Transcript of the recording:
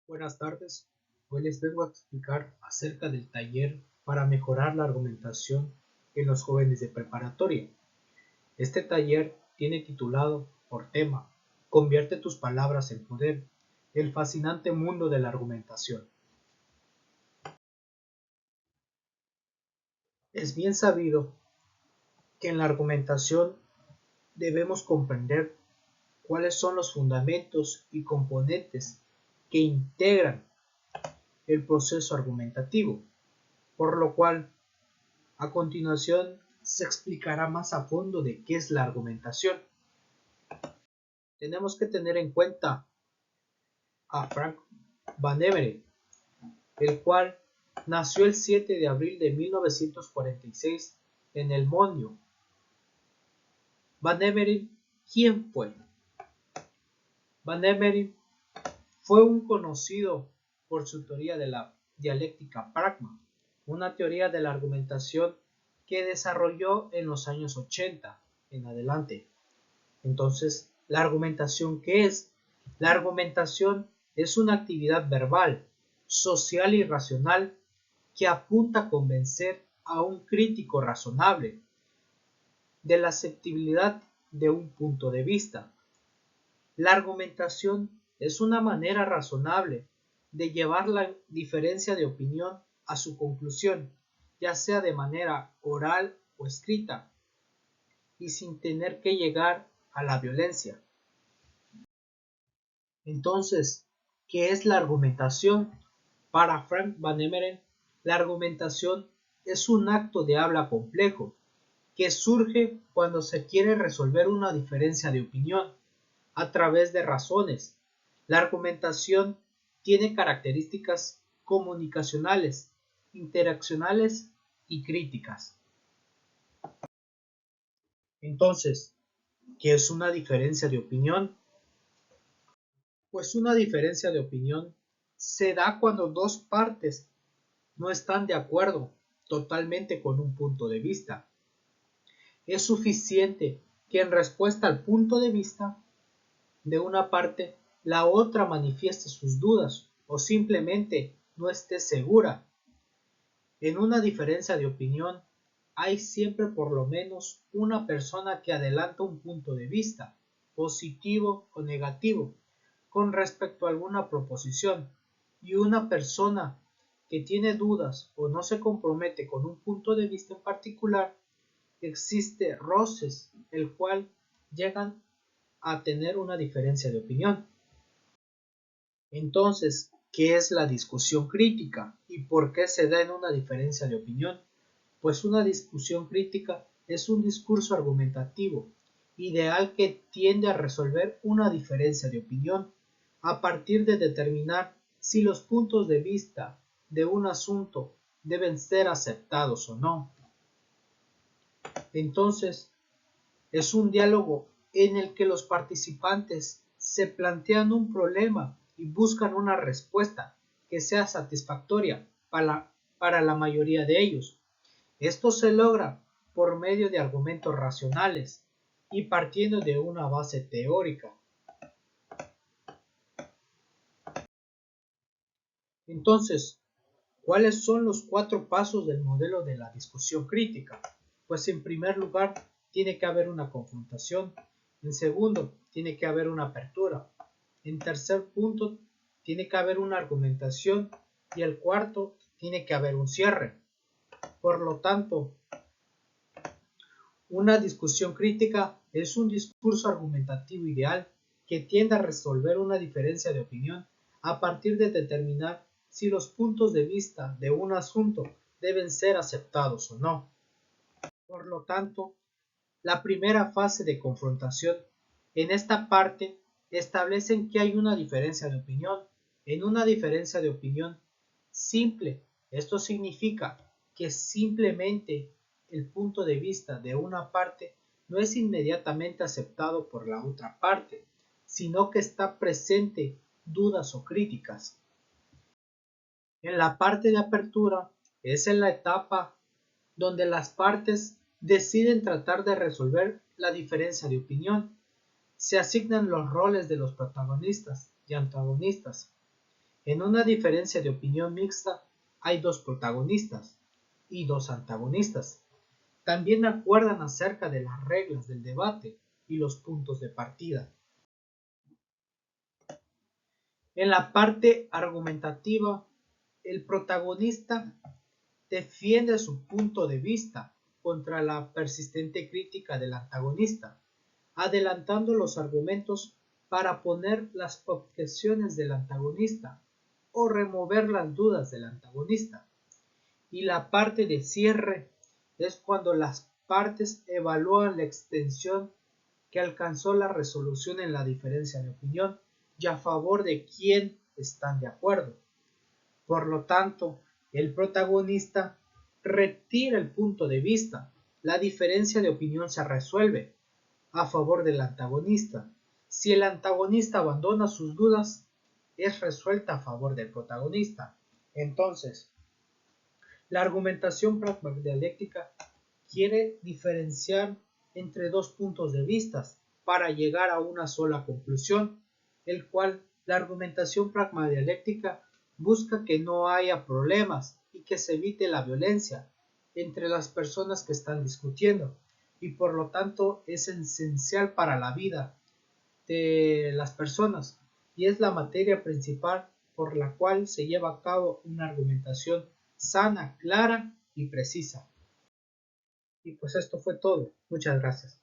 Buenas tardes, hoy les vengo a explicar acerca del taller para mejorar la argumentación en los jóvenes de preparatoria. Este taller tiene titulado por tema Convierte tus palabras en poder, el fascinante mundo de la argumentación. Es bien sabido que en la argumentación debemos comprender cuáles son los fundamentos y componentes que integran el proceso argumentativo, por lo cual a continuación se explicará más a fondo de qué es la argumentación. Tenemos que tener en cuenta a Frank Van Emeren, el cual nació el 7 de abril de 1946 en El Monio. Van Emeren, ¿quién fue? Van Emeren fue un conocido por su teoría de la dialéctica pragma, una teoría de la argumentación que desarrolló en los años 80 en adelante. Entonces, ¿la argumentación qué es? La argumentación es una actividad verbal, social y racional que apunta a convencer a un crítico razonable de la aceptabilidad de un punto de vista. La argumentación es una manera razonable de llevar la diferencia de opinión a su conclusión, ya sea de manera oral o escrita, y sin tener que llegar a la violencia. Entonces, ¿qué es la argumentación? Para Frank Van Emeren, la argumentación es un acto de habla complejo que surge cuando se quiere resolver una diferencia de opinión a través de razones. La argumentación tiene características comunicacionales, interaccionales y críticas. Entonces, ¿qué es una diferencia de opinión? Pues una diferencia de opinión se da cuando dos partes no están de acuerdo totalmente con un punto de vista. Es suficiente que en respuesta al punto de vista de una parte, la otra manifieste sus dudas o simplemente no esté segura. En una diferencia de opinión hay siempre por lo menos una persona que adelanta un punto de vista, positivo o negativo, con respecto a alguna proposición, y una persona que tiene dudas o no se compromete con un punto de vista en particular. Existe roces, el cual llegan a tener una diferencia de opinión. Entonces, ¿qué es la discusión crítica y por qué se da en una diferencia de opinión? Pues una discusión crítica es un discurso argumentativo, ideal que tiende a resolver una diferencia de opinión a partir de determinar si los puntos de vista de un asunto deben ser aceptados o no. Entonces, es un diálogo en el que los participantes se plantean un problema y buscan una respuesta que sea satisfactoria para la mayoría de ellos. Esto se logra por medio de argumentos racionales y partiendo de una base teórica. Entonces, ¿cuáles son los 4 pasos del modelo de la discusión crítica? Pues en primer lugar, tiene que haber una confrontación. En segundo, tiene que haber una apertura. En tercer punto, tiene que haber una argumentación. Y el cuarto, tiene que haber un cierre. Por lo tanto, una discusión crítica es un discurso argumentativo ideal que tiende a resolver una diferencia de opinión a partir de determinar si los puntos de vista de un asunto deben ser aceptados o no. Por lo tanto, la primera fase de confrontación, en esta parte, establecen que hay una diferencia de opinión. En una diferencia de opinión simple, esto significa que simplemente el punto de vista de una parte no es inmediatamente aceptado por la otra parte, sino que está presente dudas o críticas. En la parte de apertura es en la etapa donde las partes deciden tratar de resolver la diferencia de opinión. Se asignan los roles de los protagonistas y antagonistas. En una diferencia de opinión mixta hay dos protagonistas y dos antagonistas. También acuerdan acerca de las reglas del debate y los puntos de partida. En la parte argumentativa, el protagonista defiende su punto de vista contra la persistente crítica del antagonista, adelantando los argumentos para poner las objeciones del antagonista o remover las dudas del antagonista. Y la parte de cierre es cuando las partes evalúan la extensión que alcanzó la resolución en la diferencia de opinión y a favor de quién están de acuerdo. Por lo tanto, el protagonista retira el punto de vista, la diferencia de opinión se resuelve a favor del antagonista. Si el antagonista abandona sus dudas, es resuelta a favor del protagonista. Entonces, la argumentación pragmadialéctica quiere diferenciar entre dos puntos de vista para llegar a una sola conclusión, el cual la argumentación pragmadialéctica busca que no haya problemas y que se evite la violencia entre las personas que están discutiendo, y por lo tanto es esencial para la vida de las personas y es la materia principal por la cual se lleva a cabo una argumentación sana, clara y precisa. Y pues esto fue todo. Muchas gracias.